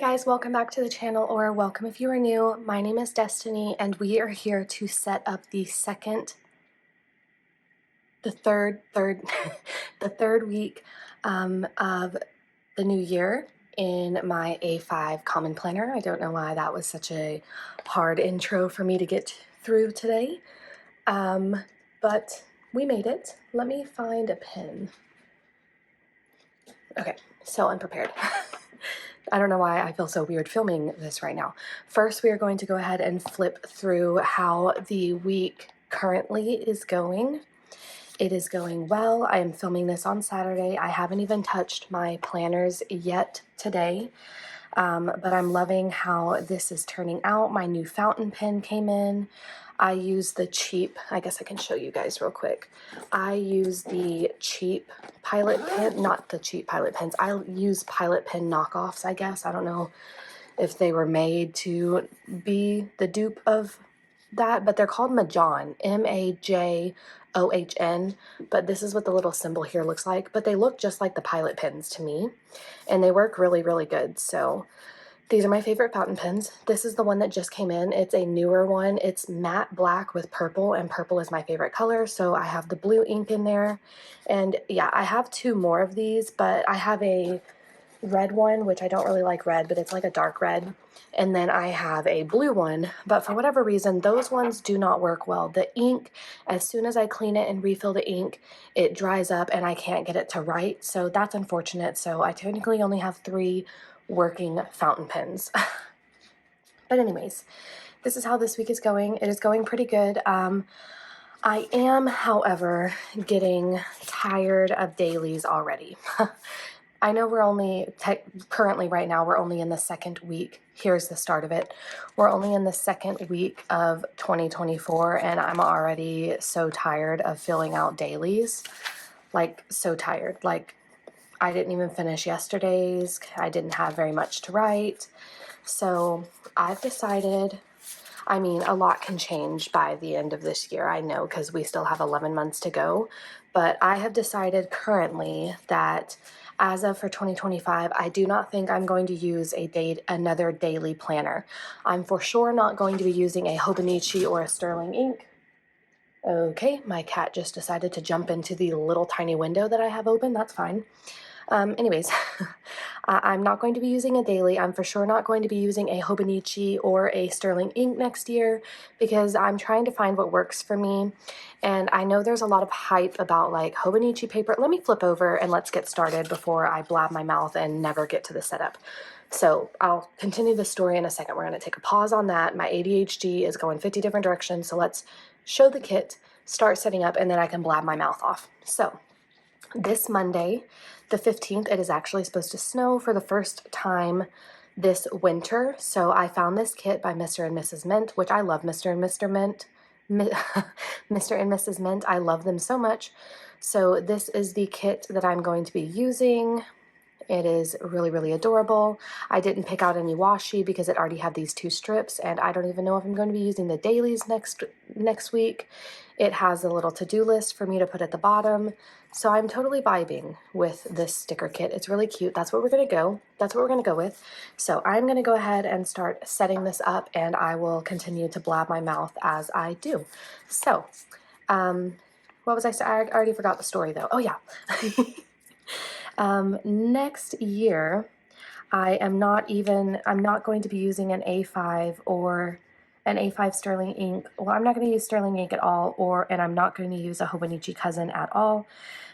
guys, welcome back to the channel, or welcome if you are new. My name is Destiny and we are here to set up the third the third week of the new year in my A5 Common Planner. I don't know why that was such a hard intro for me to get through today, but we made it. Let me find a pen. Okay, so unprepared. I don't know why I feel so weird filming this right now. First, we are going to go ahead and flip through how the week currently is going. It is going well. I am filming this on Saturday. I haven't even touched my planners yet today, but I'm loving how this is turning out. My new fountain pen came in. I use the cheap, I guess I can show you guys real quick. I use the cheap Pilot pen, not the cheap Pilot pens. I use Pilot pen knockoffs, I guess. I don't know if they were made to be the dupe of that, but they're called Majohn, Majohn, but this is what the little symbol here looks like. But they look just like the Pilot pens to me, and they work really, really good. So these are my favorite fountain pens. This is the one that just came in. It's a newer one. It's matte black with purple, and purple is my favorite color. So I have the blue ink in there. And yeah, I have two more of these, but I have a red one, which I don't really like red, but it's like a dark red. And then I have a blue one, but for whatever reason, those ones do not work well. The ink, as soon as I clean it and refill the ink, it dries up and I can't get it to write. So that's unfortunate. So I technically only have 3 working fountain pens. But anyways, this is how this week is going. It is going pretty good. I am, however, getting tired of dailies already. I know we're only, currently right now, we're only in the second week. Here's the start of it. We're only in the second week of 2024, and I'm already so tired of filling out dailies. Like, so tired. Like, I didn't even finish yesterday's. I didn't have very much to write. So I've decided, I mean, a lot can change by the end of this year, I know, because we still have 11 months to go. But I have decided currently that as of for 2025, I do not think I'm going to use another daily planner. I'm for sure not going to be using a Hobonichi or a Sterling ink. Okay, my cat just decided to jump into the little tiny window that I have open. That's fine. Anyways, I'm not going to be using a daily. I'm for sure not going to be using a Hobonichi or a Sterling ink next year because I'm trying to find what works for me. And I know there's a lot of hype about like Hobonichi paper. Let me flip over and let's get started before I blab my mouth and never get to the setup. So I'll continue the story in a second. We're going to take a pause on that. My ADHD is going 50 different directions. So let's show the kit, start setting up, and then I can blab my mouth off. So this Monday, the 15th, it is actually supposed to snow for the first time this winter. So I found this kit by Mr. and Mrs. Mint, which I love Mr. and Mr. Mint. Mr. and Mrs. Mint, I love them so much. So this is the kit that I'm going to be using. It is really, really adorable. I didn't pick out any washi because it already had these 2 strips, and I don't even know if I'm going to be using the dailies next week. It has a little to-do list for me to put at the bottom. So I'm totally vibing with this sticker kit. It's really cute. That's what we're going to go. That's what we're going to go with. So I'm going to go ahead and start setting this up, and I will continue to blab my mouth as I do. So, what was I saying? I already forgot the story though. Oh yeah. Next year, I'm not going to be using an A5 or an A5 Sterling ink. Well, I'm not going to use Sterling ink at all, and I'm not going to use a Hobonichi Cousin at all,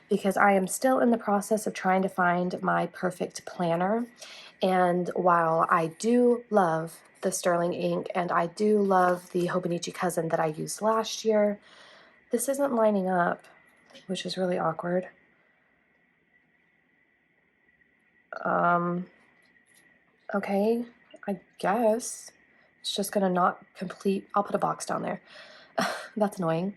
because I am still in the process of trying to find my perfect planner. And while I do love the Sterling ink and I do love the Hobonichi Cousin that I used last year, this isn't lining up, which is really awkward. Okay, I guess it's just gonna not complete. I'll put a box down there. That's annoying.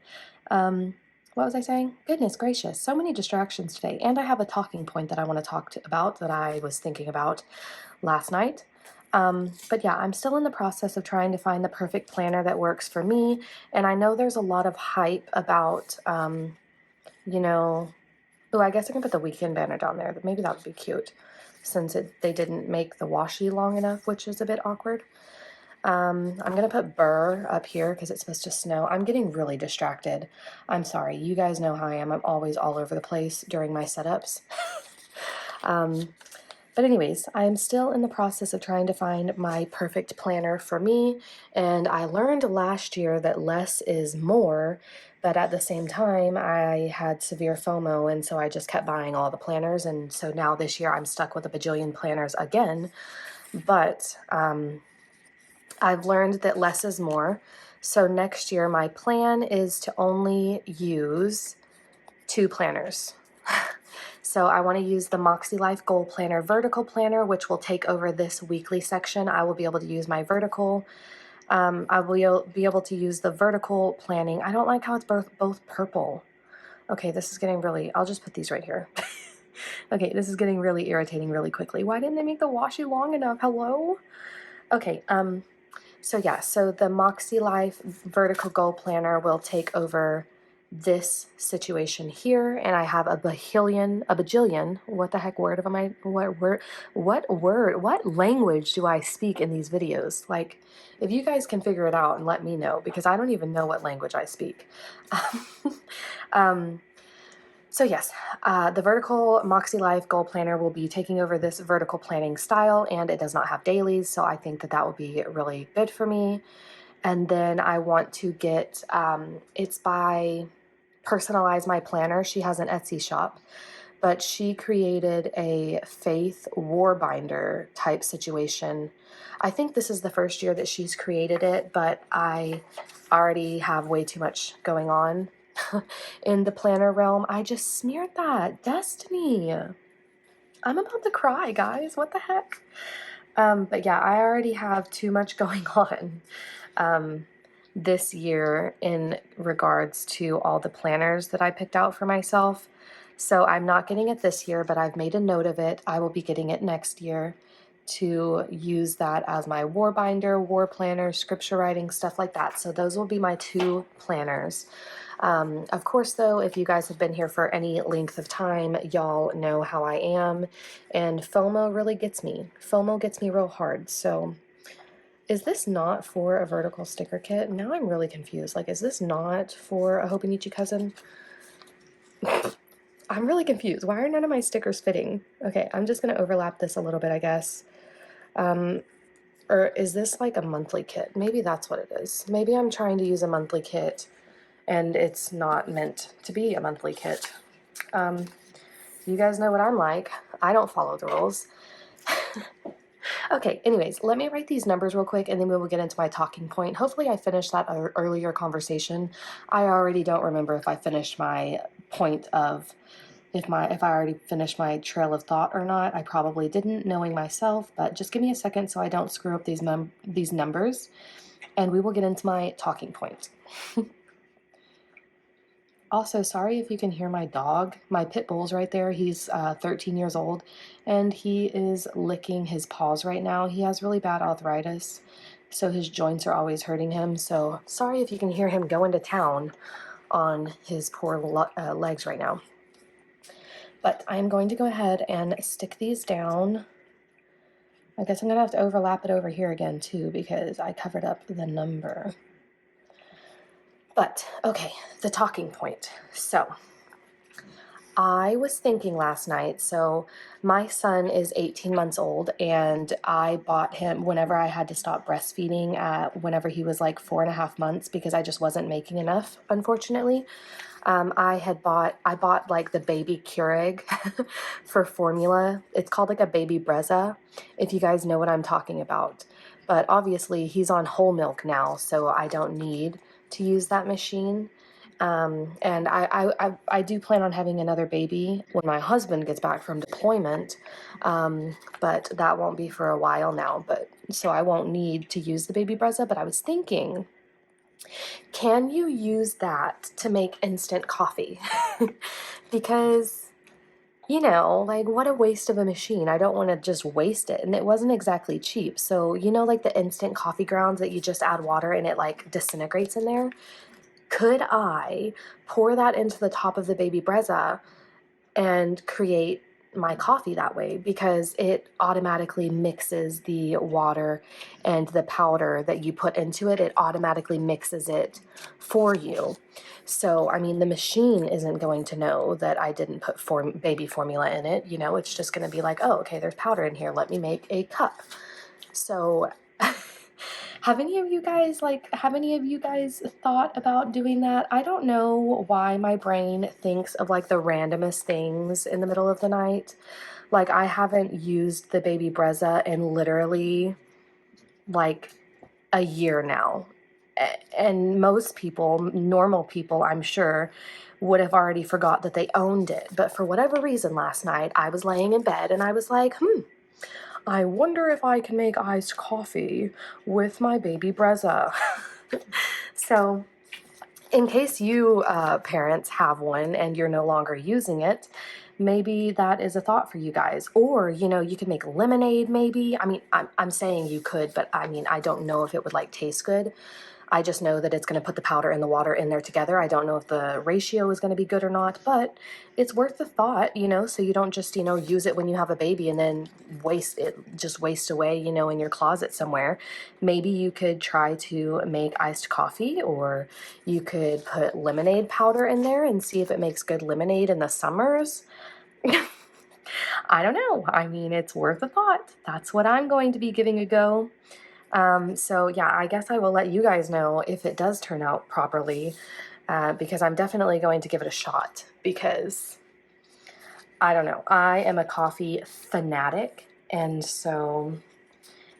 What was I saying? Goodness gracious, so many distractions today. And I have a talking point that I want to talk about that I was thinking about last night. But yeah, I'm still in the process of trying to find the perfect planner that works for me. And I know there's a lot of hype about, you know, oh, I guess I can put the weekend banner down there. Maybe that would be cute. since they didn't make the washi long enough, which is a bit awkward. I'm going to put burr up here because it's supposed to snow. I'm getting really distracted. I'm sorry. You guys know how I am. I'm always all over the place during my setups. But anyways, I'm still in the process of trying to find my perfect planner for me. And I learned last year that less is more, but at the same time, I had severe FOMO, and so I just kept buying all the planners. And so now this year I'm stuck with a bajillion planners again. But I've learned that less is more. So next year, my plan is to only use 2 planners. So I want to use the Moxie Life Goal Planner vertical planner, which will take over this weekly section. I will be able to use my vertical. I will be able to use the vertical planning. I don't like how it's both purple. Okay, this is getting really, I'll just put these right here. Okay, this is getting really irritating really quickly. Why didn't they make the washi long enough? Hello? Okay, so yeah, so the Moxie Life Vertical Goal Planner will take over this situation here, and I have a bajillion, what the heck word am I, what language do I speak in these videos? Like, if you guys can figure it out and let me know, because I don't even know what language I speak. So yes, the vertical Moxie Life Goal Planner will be taking over this vertical planning style, and it does not have dailies, so I think that that will be really good for me. And then I want to get, it's by Personalize My Planner. She has an Etsy shop, but she created a faith war binder type situation. I think this is the first year that she's created it, but I already have way too much going on in the planner realm. I just smeared that. Destiny. I'm about to cry, guys. What the heck? But yeah, I already have too much going on this year in regards to all the planners that I picked out for myself. So I'm not getting it this year, but I've made a note of it. I will be getting it next year to use that as my war binder, war planner, scripture writing, stuff like that. So those will be my 2 planners. Of course, though, if you guys have been here for any length of time, y'all know how I am, and FOMO really gets me. FOMO gets me real hard. So is this not for a vertical sticker kit? Now I'm really confused. Like, is this not for a Hobonichi cousin? I'm really confused. Why are none of my stickers fitting? Okay, I'm just going to overlap this a little bit, I guess. Or is this like a monthly kit? Maybe that's what it is. Maybe I'm trying to use a monthly kit and it's not meant to be a monthly kit. You guys know what I'm like. I don't follow the rules. Okay, anyways, let me write these numbers real quick and then we will get into my talking point. Hopefully I finished that earlier conversation. I already don't remember if I finished my point of if I already finished my trail of thought or not. I probably didn't, knowing myself, but just give me a second so I don't screw up these numbers, and we will get into my talking point. Also, sorry if you can hear my dog. My pit bull's right there. He's 13 years old, and he is licking his paws right now. He has really bad arthritis, so his joints are always hurting him. So sorry if you can hear him going to town on his poor legs right now. But I'm going to go ahead and stick these down. I guess I'm going to have to overlap it over here again too because I covered up the number. But, okay, the talking point. So, I was thinking last night, so my son is 18 months old, and I bought him whenever I had to stop breastfeeding whenever he was like 4.5 months because I just wasn't making enough, unfortunately. I bought like the baby Keurig for formula. It's called like a baby Brezza, if you guys know what I'm talking about. But obviously he's on whole milk now, so I don't need to use that machine. And I do plan on having another baby when my husband gets back from deployment, but that won't be for a while now. But so I won't need to use the baby Brezza. But I was thinking, can you use that to make instant coffee? Because, you know, like what a waste of a machine. I don't want to just waste it. And it wasn't exactly cheap. So, you know, like the instant coffee grounds that you just add water and it like disintegrates in there? Could I pour that into the top of the baby Brezza and create my coffee that way because it automatically mixes the water and the powder that you put into it. It automatically mixes it for you. So, I mean, the machine isn't going to know that I didn't put baby formula in it. You know, it's just going to be like, oh, okay, there's powder in here. Let me make a cup. So have any of you guys thought about doing that? I don't know why my brain thinks of like the randomest things in the middle of the night. Like I haven't used the baby Brezza in literally like a year now. And most people, normal people, I'm sure, would have already forgot that they owned it. But for whatever reason last night, I was laying in bed and I was like, I wonder if I can make iced coffee with my baby Brezza. So in case you parents have one and you're no longer using it, maybe that is a thought for you guys. Or, you know, you could make lemonade maybe. I mean, I'm saying you could, but I mean, I don't know if it would like taste good. I just know that it's going to put the powder and the water in there together. I don't know if the ratio is going to be good or not, but it's worth the thought, you know, so you don't just, you know, use it when you have a baby and then waste away, you know, in your closet somewhere. Maybe you could try to make iced coffee, or you could put lemonade powder in there and see if it makes good lemonade in the summers. I don't know. I mean, it's worth a thought. That's what I'm going to be giving a go. So yeah, I guess I will let you guys know if it does turn out properly, because I'm definitely going to give it a shot because I don't know, I am a coffee fanatic, and so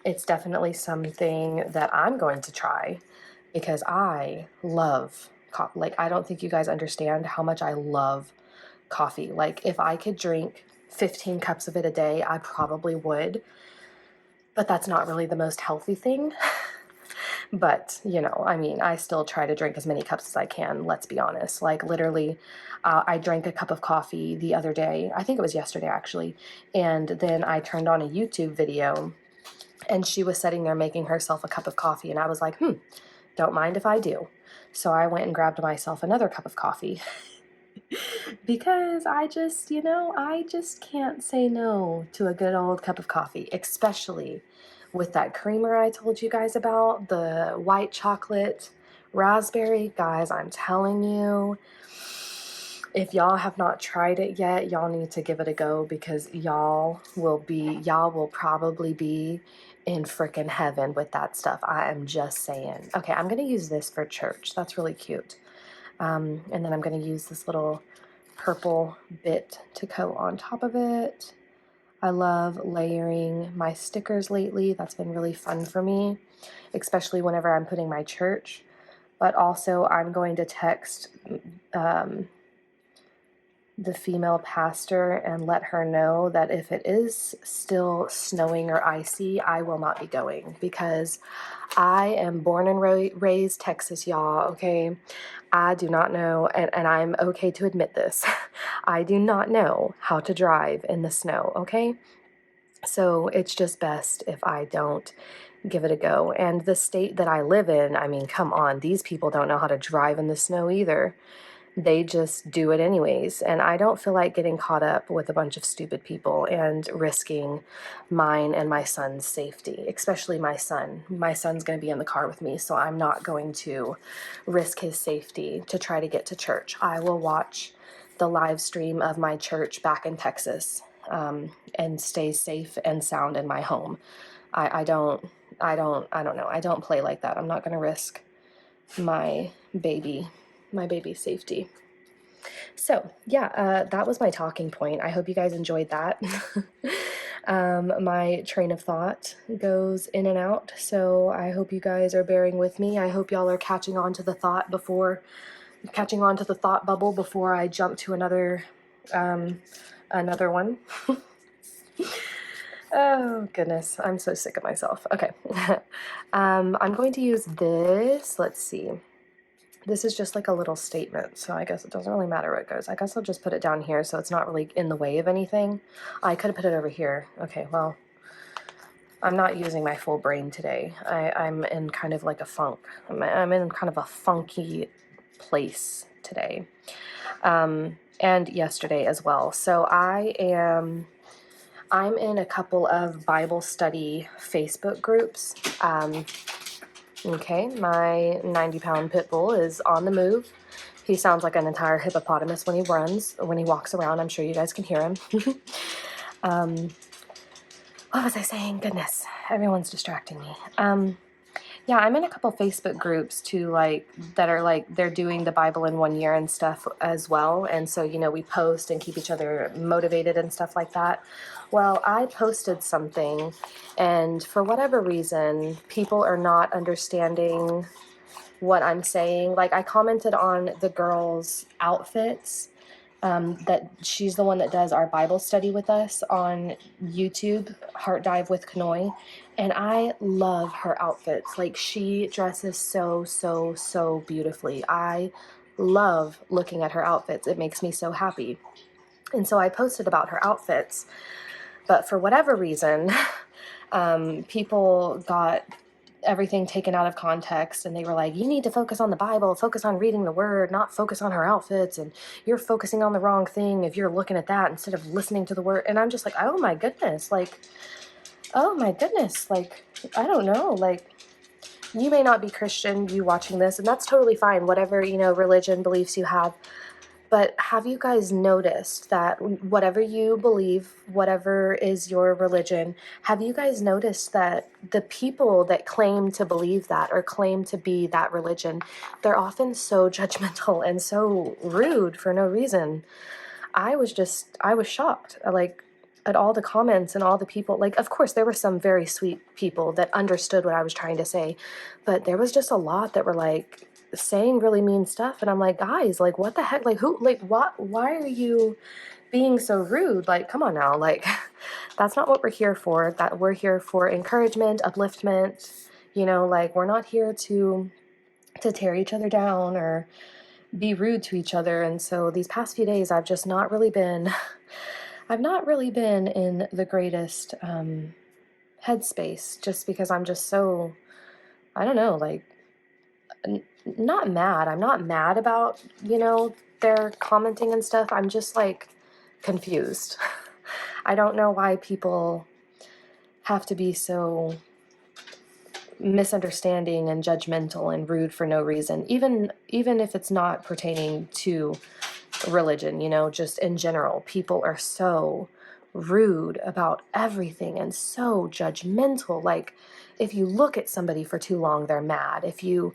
it's definitely something that I'm going to try because I love coffee. Like, I don't think you guys understand how much I love coffee. Like, if I could drink 15 cups of it a day, I probably would, but that's not really the most healthy thing. But, you know, I mean, I still try to drink as many cups as I can, let's be honest. Like, literally, I drank a cup of coffee the other day. I think it was yesterday, actually. And then I turned on a YouTube video, and she was sitting there making herself a cup of coffee. And I was like, don't mind if I do. So I went and grabbed myself another cup of coffee. Because I just can't say no to a good old cup of coffee, especially with that creamer I told you guys about, the white chocolate raspberry. Guys, I'm telling you, if y'all have not tried it yet, y'all need to give it a go because y'all will probably be in frickin' heaven with that stuff. I am just saying. Okay, I'm gonna use this for church. That's really cute. And then I'm gonna use this little purple bit to coat on top of it. I love layering my stickers lately. That's been really fun for me, especially whenever I'm putting my church. But also, I'm going to text the female pastor and let her know that if it is still snowing or icy, I will not be going because I am born and raised Texas, y'all, okay? I do not know, and I'm okay to admit this, I do not know how to drive in the snow, okay? So it's just best if I don't give it a go. And the state that I live in, I mean, come on, these people don't know how to drive in the snow either. They just do it anyways. And I don't feel like getting caught up with a bunch of stupid people and risking mine and my son's safety, especially my son. My son's going to be in the car with me, so I'm not going to risk his safety to try to get to church. I will watch the live stream of my church back in Texas, and stay safe and sound in my home. I don't know. I don't play like that. I'm not going to risk my baby's safety. So yeah, that was my talking point. I hope you guys enjoyed that. My train of thought goes in and out, so I hope you guys are bearing with me. I hope y'all are catching on to the thought bubble before I jump to another one. Oh goodness, I'm so sick of myself. Okay. I'm going to use this. Let's see. This is just like a little statement, so I guess it doesn't really matter where it goes. I guess I'll just put it down here so it's not really in the way of anything. I could have put it over here. Okay, well, I'm not using my full brain today. I'm in kind of like a funk. I'm in kind of a funky place today. and yesterday as well. So I'm in a couple of Bible study Facebook groups. Okay, my 90-pound pit bull is on the move. He sounds like an entire hippopotamus when he runs, when he walks around. I'm sure you guys can hear him. What was I saying? Goodness, everyone's distracting me. Yeah, I'm in a couple Facebook groups too, like that are like they're doing the Bible in 1 year and stuff as well. And so, we post and keep each other motivated and stuff like that. Well, I posted something, and for whatever reason, people are not understanding what I'm saying. Like, I commented on the girls' outfits. That she's the one that does our Bible study with us on YouTube, Heart Dive with Kanoi. And I love her outfits. Like, she dresses so, so, so beautifully. I love looking at her outfits. It makes me so happy. And so I posted about her outfits. But for whatever reason, people got everything taken out of context, and they were like, you need to focus on the Bible, focus on reading the word, not focus on her outfits, and you're focusing on the wrong thing if you're looking at that instead of listening to the word. And I'm just like, oh my goodness, like, I don't know, like, you may not be Christian, you watching this, and that's totally fine, whatever, religion, beliefs you have. But have you guys noticed that whatever you believe, whatever is your religion, have you guys noticed that the people that claim to believe that or claim to be that religion, they're often so judgmental and so rude for no reason? I was shocked, like, at all the comments and all the people. Like, of course, there were some very sweet people that understood what I was trying to say, but there was just a lot that were like saying really mean stuff. And I'm like, guys, like, what the heck? Like, who, like, what, why are you being so rude? Like, come on now. Like, that's not what we're here for. That we're here for encouragement, upliftment, like, we're not here to tear each other down or be rude to each other. And so these past few days, I've not really been in the greatest headspace, just because I'm just so, I don't know, like, not mad. I'm not mad about, their commenting and stuff. I'm just like confused. I don't know why people have to be so misunderstanding and judgmental and rude for no reason, even if it's not pertaining to religion, just in general. People are so rude about everything and so judgmental. Like, if you look at somebody for too long, they're mad. If you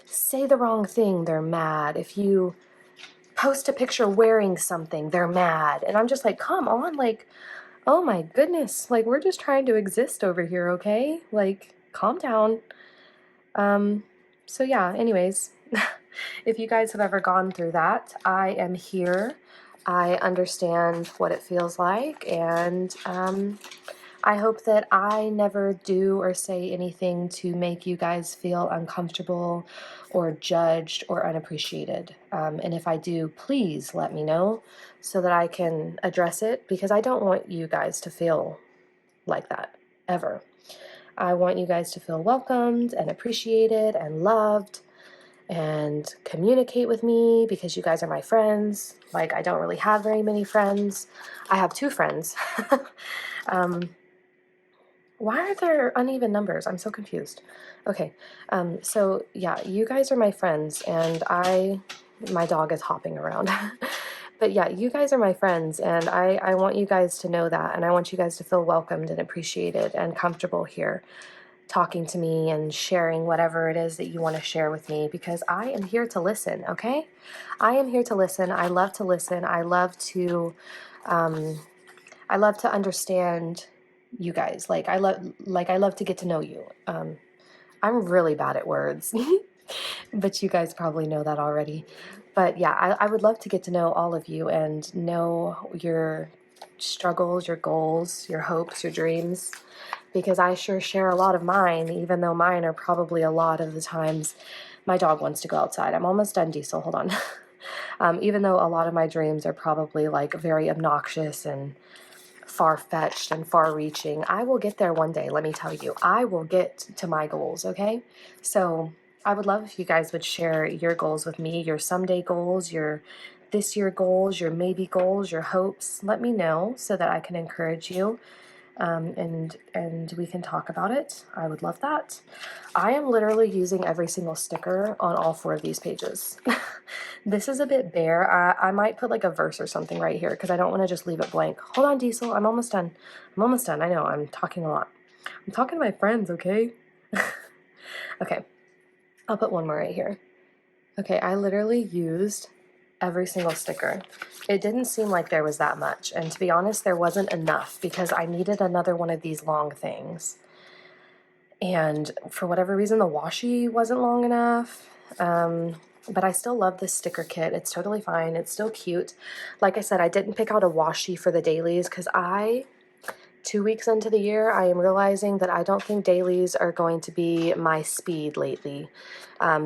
say the wrong thing, they're mad. If you post a picture wearing something, they're mad. And I'm just like, come on, like, oh my goodness, like, we're just trying to exist over here, okay? Like, calm down. So yeah, anyways, if you guys have ever gone through that, I am here. I understand what it feels like, and I hope that I never do or say anything to make you guys feel uncomfortable or judged or unappreciated. And if I do, please let me know so that I can address it, because I don't want you guys to feel like that, ever. I want you guys to feel welcomed and appreciated and loved and communicate with me, because you guys are my friends. Like, I don't really have very many friends. I have 2 friends. Why are there uneven numbers? I'm so confused. Okay, so yeah, you guys are my friends, and my dog is hopping around. But yeah, you guys are my friends, and I want you guys to know that, and I want you guys to feel welcomed and appreciated and comfortable here, talking to me and sharing whatever it is that you want to share with me, because I am here to listen, okay? I am here to listen. I love to listen. I love to understand you guys. Like, I love to get to know you. I'm really bad at words, but you guys probably know that already. But yeah, I would love to get to know all of you and know your struggles, your goals, your hopes, your dreams, because I sure share a lot of mine, even though mine are probably a lot of the times. My dog wants to go outside. I'm almost done, Diesel. Hold on. Even though a lot of my dreams are probably like very obnoxious and far-fetched and far-reaching, I will get there one day, let me tell you. I will get to my goals, okay? So I would love if you guys would share your goals with me, your someday goals, your this year goals, your maybe goals, your hopes, let me know so that I can encourage you. And we can talk about it. I would love that. I am literally using every single sticker on all 4 of these pages. This is a bit bare. I might put like a verse or something right here because I don't want to just leave it blank. Hold on, Diesel. I'm almost done. I'm almost done. I know. I'm talking a lot. I'm talking to my friends, okay? Okay. I'll put one more right here. Okay, I literally used every single sticker. It didn't seem like there was that much, and to be honest, there wasn't enough because I needed another one of these long things. And for whatever reason, the washi wasn't long enough. But I still love this sticker kit. It's totally fine. It's still cute. Like I said, I didn't pick out a washi for the dailies because 2 weeks into the year, I am realizing that I don't think dailies are going to be my speed lately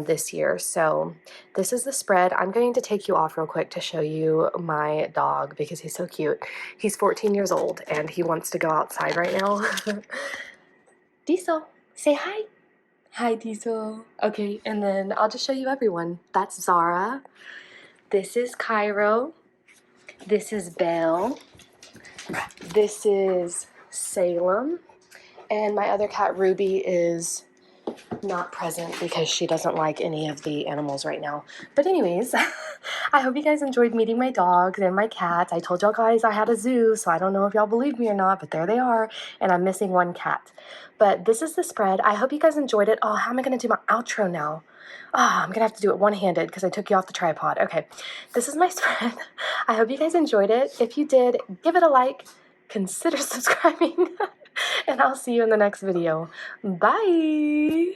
this year. So this is the spread. I'm going to take you off real quick to show you my dog because he's so cute. He's 14 years old and he wants to go outside right now. Diesel, say hi. Hi, Diesel. Okay, and then I'll just show you everyone. That's Zara. This is Cairo. This is Belle. This is Salem. And my other cat, Ruby, is not present because she doesn't like any of the animals right now. But anyways, I hope you guys enjoyed meeting my dogs and my cats. I told y'all guys I had a zoo, so I don't know if y'all believe me or not, but there they are, and I'm missing one cat. But this is the spread. I hope you guys enjoyed it. Oh, how am I going to do my outro now? I'm going to have to do it one-handed because I took you off the tripod. Okay, this is my spread. I hope you guys enjoyed it. If you did, give it a like. Consider subscribing. And I'll see you in the next video. Bye!